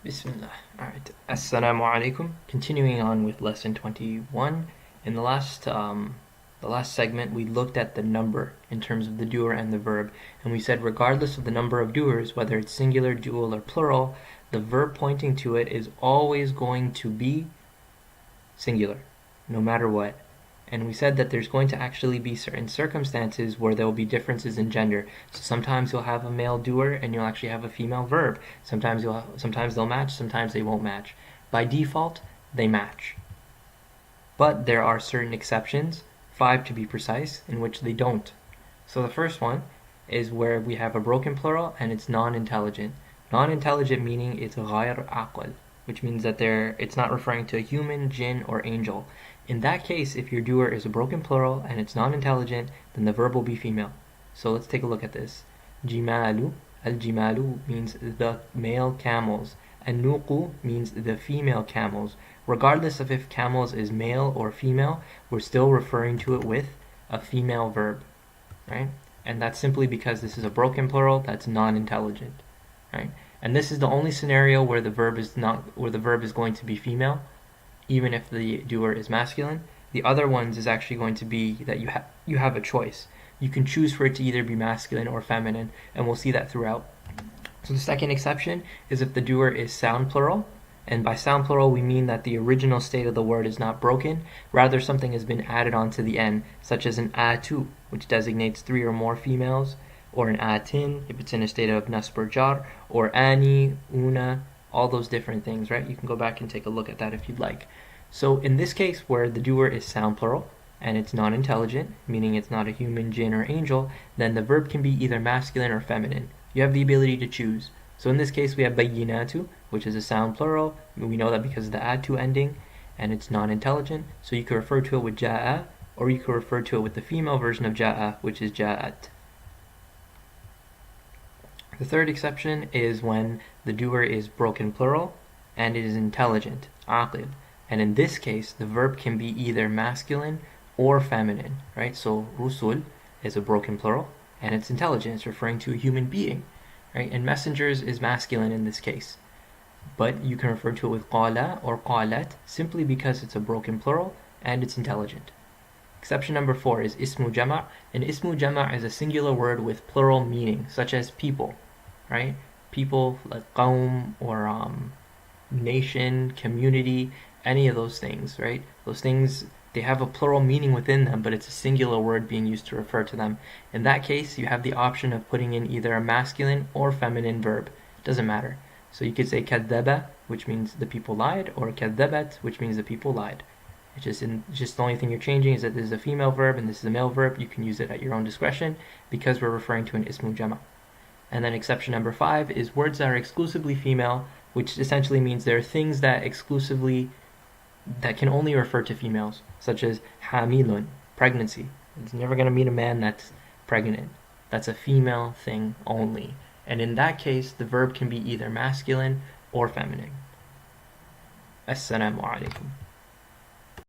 Bismillah. Alright. Assalamu alaikum. Continuing on with lesson 21. In the last segment, we looked at the number in terms of the doer and the verb, and we said regardless of the number of doers, whether it's singular, dual, or plural, the verb pointing to it is always going to be singular, no matter what. And we said that there's going to actually be certain circumstances where there will be differences in gender. So sometimes you'll have a male doer and you'll actually have a female verb. Sometimes they'll match, sometimes they won't match. By default, they match. But there are certain exceptions, 5 to be precise, in which they don't. So the first one is where we have a broken plural and it's non-intelligent. Non-intelligent meaning it's غير عاقل, which means that it's not referring to a human, jinn, or angel. In that case, if your doer is a broken plural and it's non-intelligent, then the verb will be female. So let's take a look at this. Jimalu, al-jimalu means the male camels, and nuqu means the female camels. Regardless of if camels is male or female, we're still referring to it with a female verb, right? And that's simply because this is a broken plural that's non-intelligent, right? And this is the only scenario where the verb is going to be female, even if the doer is masculine. The other ones is actually going to be that you have a choice. You can choose for it to either be masculine or feminine, and we'll see that throughout. So the second exception is if the doer is sound plural, and by sound plural we mean that the original state of the word is not broken, rather something has been added on to the end, such as an atu, which designates 3 or more females, or an atin if it's in a state of nasb or jar, or ani, una, all those different things, right? You can go back and take a look at that if you'd like. So in this case where the doer is sound plural and it's non-intelligent, meaning it's not a human, jinn, or angel, then the verb can be either masculine or feminine. You have the ability to choose. So in this case we have bayyinatu, which is a sound plural. We know that because of the atu ending, and it's non-intelligent, so you can refer to it with ja'a, or you can refer to it with the female version of ja'a, which is ja'at. The third exception is when the doer is broken plural and it is intelligent, aqil. And in this case, the verb can be either masculine or feminine, right? So rusul is a broken plural and it's intelligent. It's referring to a human being, right? And messengers is masculine in this case. But you can refer to it with qala or qalat simply because it's a broken plural and it's intelligent. Exception number 4 is ismu jama', and ismu jama' is a singular word with plural meaning, such as people, right? People like qawm or nation, community, any of those things, right? Those things, they have a plural meaning within them, but it's a singular word being used to refer to them. In that case, you have the option of putting in either a masculine or feminine verb. It doesn't matter. So you could say kadhaba, which means the people lied, or kadhabat, which means the people lied. It's just the only thing you're changing is that this is a female verb and this is a male verb. You can use it at your own discretion because we're referring to an ismu jama'. And then exception number 5 is words that are exclusively female, which essentially means there are things that can only refer to females, such as hamilun, pregnancy. It's never going to mean a man that's pregnant. That's a female thing only. And in that case, the verb can be either masculine or feminine. Assalamu alaikum.